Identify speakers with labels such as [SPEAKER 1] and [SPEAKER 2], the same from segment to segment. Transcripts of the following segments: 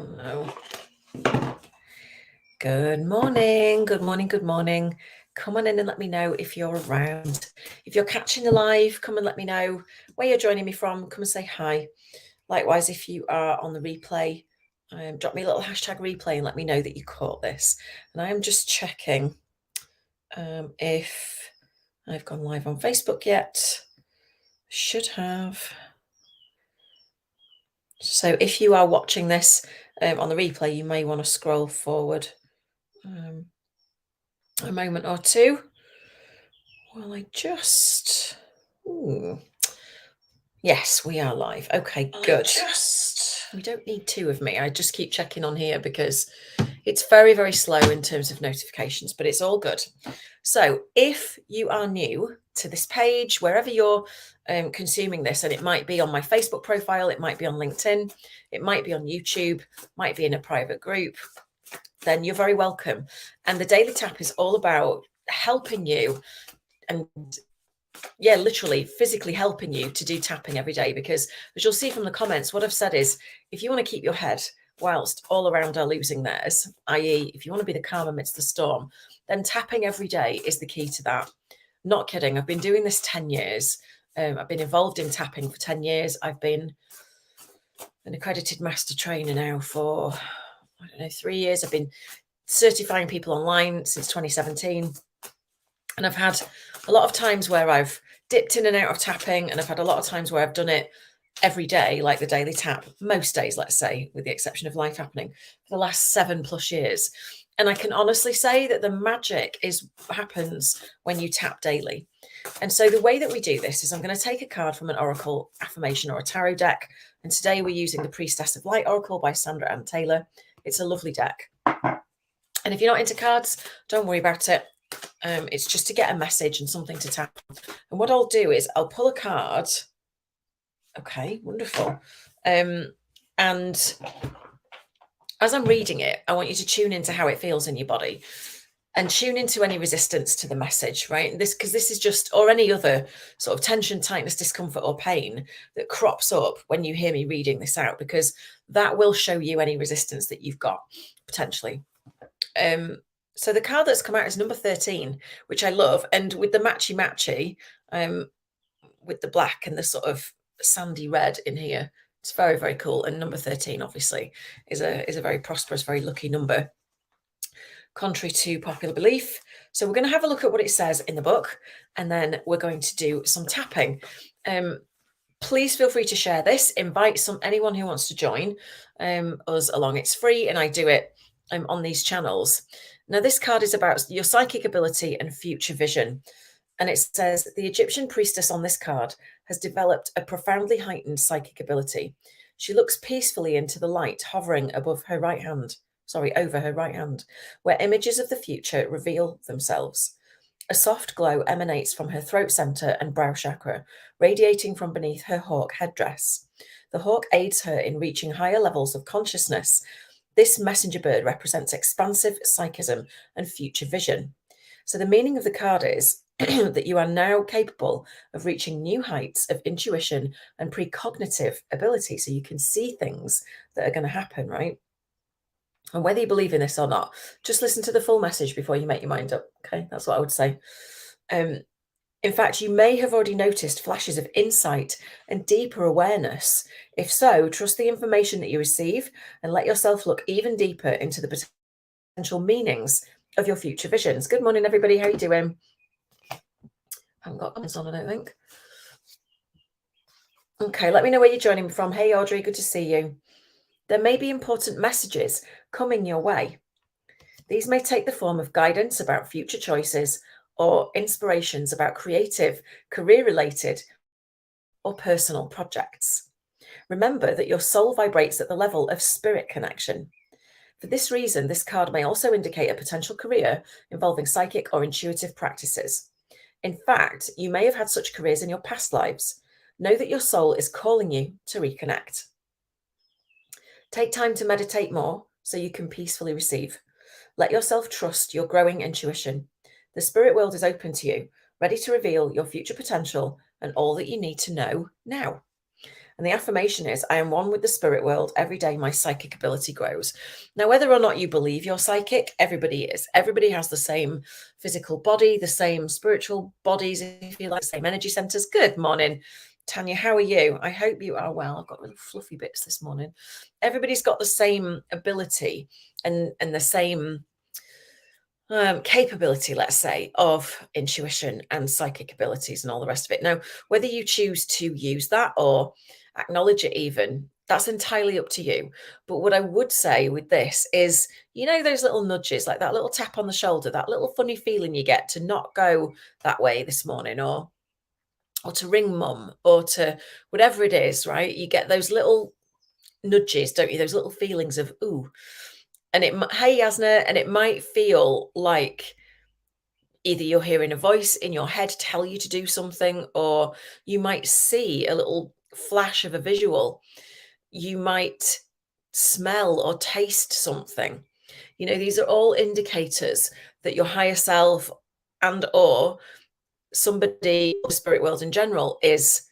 [SPEAKER 1] Oh no. Good morning. Good morning. Good morning. Come on in and let me know if you're around. If you're catching the live, come and let me know where you're joining me from. Come and say hi. Likewise, if you are on the replay, drop me a little hashtag replay and let me know that you caught this. And I am just checking if I've gone live on Facebook yet. Should have. So if you are watching this on the replay, you may want to scroll forward a moment or two. Well, yes, we are live. Okay, good. We don't need two of me. I just keep checking on here because it's very, very slow in terms of notifications, but it's all good. So if you are new to this page, wherever you're consuming this, and it might be on my Facebook profile, it might be on LinkedIn, it might be on YouTube, might be in a private group, then you're very welcome. And the Daily Tap is all about helping you and literally physically helping you to do tapping every day, because as you'll see from the comments, what I've said is if you want to keep your head whilst all around are losing theirs, i.e. if you want to be the calm amidst the storm, then tapping every day is the key to that. Not kidding. I've been doing this 10 years. I've been involved in tapping for 10 years. I've been an accredited master trainer now for, 3 years. I've been certifying people online since 2017. And I've had a lot of times where I've dipped in and out of tapping, and I've had a lot of times where I've done it every day, like the Daily Tap, most days, let's say, with the exception of life happening, for the last 7+ years. And I can honestly say that the magic happens when you tap daily. And so the way that we do this is I'm going to take a card from an oracle affirmation or a tarot deck. And today we're using the Priestess of Light Oracle by Sandra Ann Taylor. It's a lovely deck. And if you're not into cards, don't worry about it. It's just to get a message and something to tap. And what I'll do is I'll pull a card. Okay, wonderful. And as I'm reading it, I want you to tune into how it feels in your body and tune into any resistance to the message, right? Because this is just, or any other sort of tension, tightness, discomfort, or pain that crops up when you hear me reading this out, because that will show you any resistance that you've got potentially. So the card that's come out is number 13, which I love. And with the matchy, with the black and the sort of sandy red in here, it's very, very cool. And number 13, obviously, is a very prosperous, very lucky number, contrary to popular belief. So we're going to have a look at what it says in the book, and then we're going to do some tapping. Please feel free to share this. Invite anyone who wants to join us along. It's free, and I do it on these channels. Now, this card is about your psychic ability and future vision. And it says the Egyptian priestess on this card has developed a profoundly heightened psychic ability. She looks peacefully into the light hovering over her right hand, where images of the future reveal themselves. A soft glow emanates from her throat center and brow chakra, radiating from beneath her hawk headdress. The hawk aids her in reaching higher levels of consciousness. This messenger bird represents expansive psychism and future vision. So the meaning of the card is that you are now capable of reaching new heights of intuition and precognitive ability. So you can see things that are going to happen, right? And whether you believe in this or not, just listen to the full message before you make your mind up. Okay, that's what I would say. In fact, you may have already noticed flashes of insight and deeper awareness. If so, trust the information that you receive and let yourself look even deeper into the potential meanings of your future visions. Good morning, everybody. How are you doing? I haven't got comments on, I don't think. Okay, let me know where you're joining me from. Hey, Audrey, good to see you. There may be important messages coming your way. These may take the form of guidance about future choices or inspirations about creative, career-related, or personal projects. Remember that your soul vibrates at the level of spirit connection. For this reason, this card may also indicate a potential career involving psychic or intuitive practices. In fact, you may have had such careers in your past lives. Know that your soul is calling you to reconnect. Take time to meditate more so you can peacefully receive. Let yourself trust your growing intuition. The spirit world is open to you, ready to reveal your future potential and all that you need to know now. And the affirmation is, I am one with the spirit world. Every day my psychic ability grows. Now, whether or not you believe you're psychic, everybody is. Everybody has the same physical body, the same spiritual bodies, if you like, the same energy centers. Good morning, Tanya. How are you? I hope you are well. I've got really fluffy bits this morning. Everybody's got the same ability and the same capability, let's say, of intuition and psychic abilities and all the rest of it. Now, whether you choose to use that or acknowledge it, even, that's entirely up to you. But what I would say with this is, you know, those little nudges, like that little tap on the shoulder, that little funny feeling you get to not go that way this morning, or to ring mum, or to whatever it is, right? You get those little nudges, don't you? Those little feelings of, ooh. And hey, Yasna, and it might feel like either you're hearing a voice in your head tell you to do something, or you might see a little flash of a visual. You might smell or taste something. You know, these are all indicators that your higher self and or somebody, or the spirit world in general, is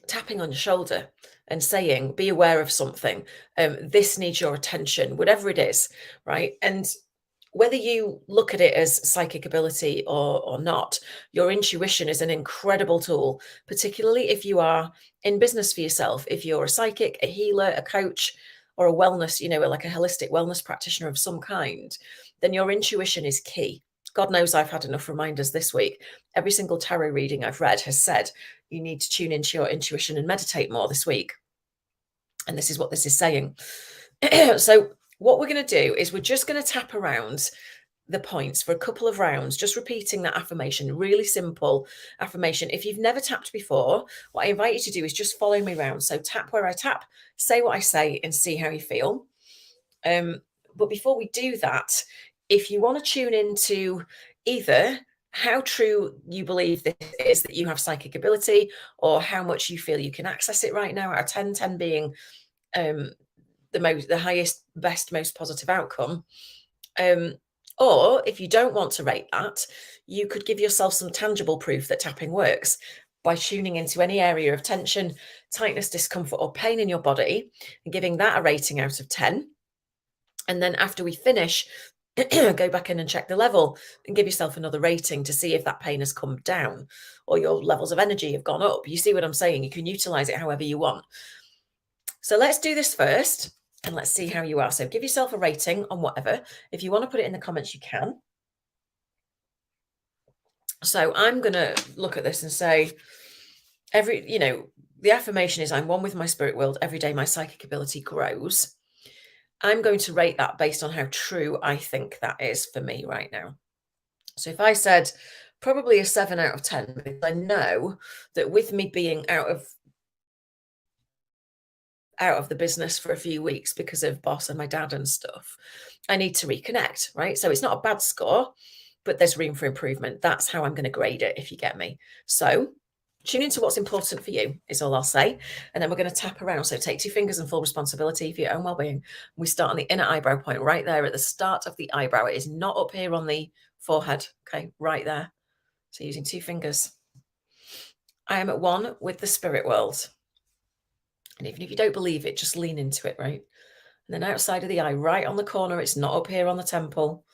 [SPEAKER 1] tapping on your shoulder and saying, be aware of something. This needs your attention, whatever it is, right? And whether you look at it as psychic ability or not, your intuition is an incredible tool, particularly if you are in business for yourself. If you're a psychic, a healer, a coach, or a wellness, you know, like a holistic wellness practitioner of some kind, then your intuition is key. God knows I've had enough reminders this week. Every single tarot reading I've read has said, you need to tune into your intuition and meditate more this week. And this is what this is saying. So what we're going to do is we're just going to tap around the points for a couple of rounds, just repeating that affirmation, really simple affirmation. If you've never tapped before, what I invite you to do is just follow me around. So tap where I tap, say what I say, and see how you feel. But before we do that, if you want to tune into either how true you believe this is, that you have psychic ability, or how much you feel you can access it right now, out of 10, 10 being the highest, best, most positive outcome. Or if you don't want to rate that, you could give yourself some tangible proof that tapping works by tuning into any area of tension, tightness, discomfort, or pain in your body and giving that a rating out of 10. And then after we finish, go back in and check the level and give yourself another rating to see if that pain has come down or your levels of energy have gone up. You see what I'm saying? You can utilize it however you want. So let's do this first and let's see how you are. So give yourself a rating on whatever. If you want to put it in the comments, you can. So I'm going to look at this and say, the affirmation is, I'm one with my spirit world. Every day my psychic ability grows. I'm going to rate that based on how true I think that is for me right now. So if I said probably a 7 out of 10, because I know that with me being out of the business for a few weeks because of boss and my dad and stuff, I need to reconnect, right? So it's not a bad score, but there's room for improvement. That's how I'm going to grade it, if you get me. So tune into what's important for you is all I'll say. And then we're going to tap around. So take 2 fingers and full responsibility for your own well-being. We start on the inner eyebrow point right there at the start of the eyebrow. It is not up here on the forehead. Okay, right there. So using 2 fingers. I am at one with the spirit world. And even if you don't believe it, just lean into it, right? And then outside of the eye, right on the corner, it's not up here on the temple,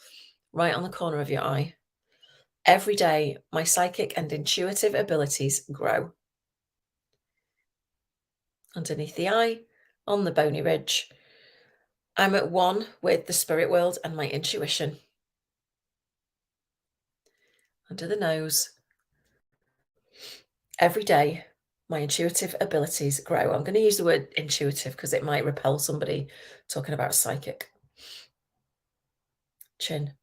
[SPEAKER 1] right on the corner of your eye. Every day, my psychic and intuitive abilities grow. Underneath the eye, on the bony ridge, I'm at one with the spirit world and my intuition. Under the nose, every day, my intuitive abilities grow. I'm going to use the word intuitive because it might repel somebody talking about psychic. Chin.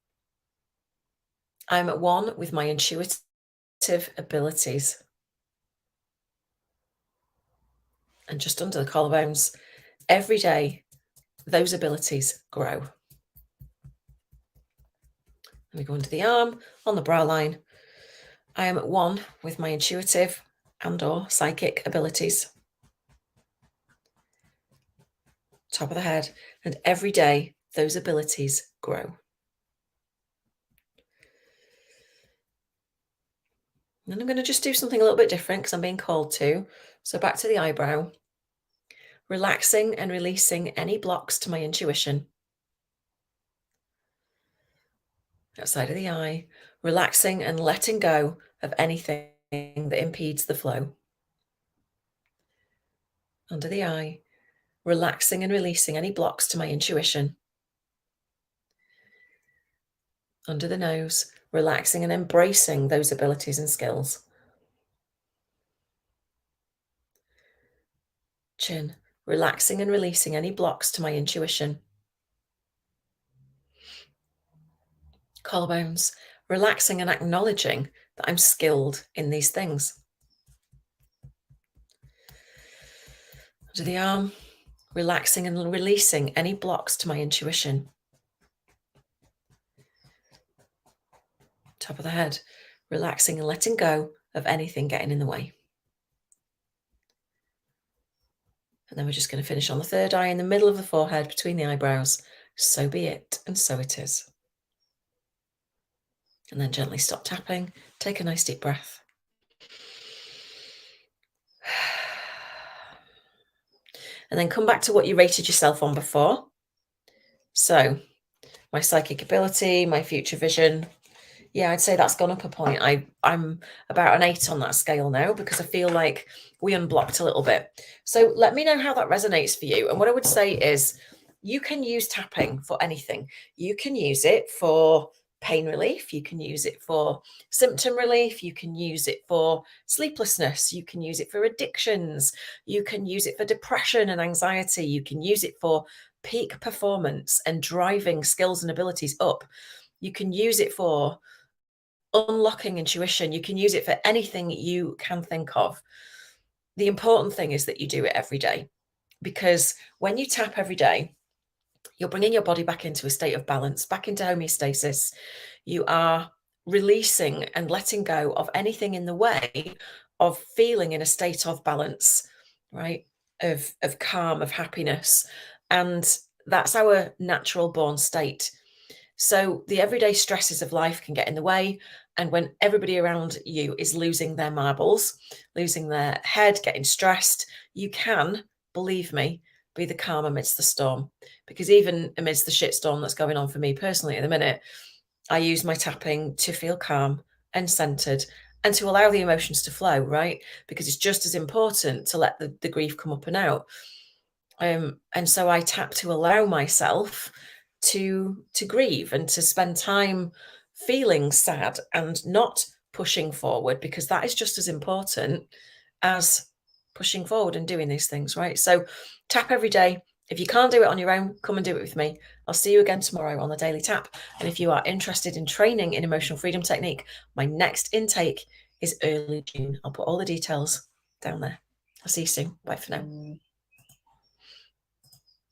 [SPEAKER 1] I'm at one with my intuitive abilities. And just under the collarbones, every day, those abilities grow. Then we go into the arm, on the brow line. I am at one with my intuitive and or psychic abilities. Top of the head, and every day, those abilities grow. And then I'm going to just do something a little bit different because I'm being called to. So back to the eyebrow, relaxing and releasing any blocks to my intuition. Outside of the eye, relaxing and letting go of anything that impedes the flow. Under the eye, relaxing and releasing any blocks to my intuition. Under the nose, relaxing and embracing those abilities and skills. Chin, relaxing and releasing any blocks to my intuition. Collarbones, relaxing and acknowledging that I'm skilled in these things. Under the arm, relaxing and releasing any blocks to my intuition. Top of the head, relaxing and letting go of anything getting in the way. And then we're just going to finish on the third eye in the middle of the forehead between the eyebrows. So be it, and so it is. And then gently stop tapping. Take a nice deep breath. And then come back to what you rated yourself on before. So my psychic ability, my future vision. Yeah, I'd say that's gone up a point. I'm about an 8 on that scale now because I feel like we unblocked a little bit. So let me know how that resonates for you. And what I would say is you can use tapping for anything. You can use it for pain relief. You can use it for symptom relief. You can use it for sleeplessness. You can use it for addictions. You can use it for depression and anxiety. You can use it for peak performance and driving skills and abilities up. You can use it for unlocking intuition. You can use it for anything you can think of. The important thing is that you do it every day, because when you tap every day, you're bringing your body back into a state of balance, back into homeostasis. You are releasing and letting go of anything in the way of feeling in a state of balance, right? Of calm, of happiness. And that's our natural born state. So the everyday stresses of life can get in the way. And when everybody around you is losing their marbles, losing their head, getting stressed, you can, believe me, be the calm amidst the storm. Because even amidst the shitstorm that's going on for me personally at the minute, I use my tapping to feel calm and centered and to allow the emotions to flow, right? Because it's just as important to let the grief come up and out. And so I tap to allow myself to grieve and to spend time feeling sad and not pushing forward, because that is just as important as pushing forward and doing these things, right? So tap every day. If you can't do it on your own, come and do it with me. I'll see you again tomorrow on the Daily Tap. And if you are interested in training in emotional freedom technique, my next intake is early June. I'll put all the details down there. I'll see you soon. Bye for now.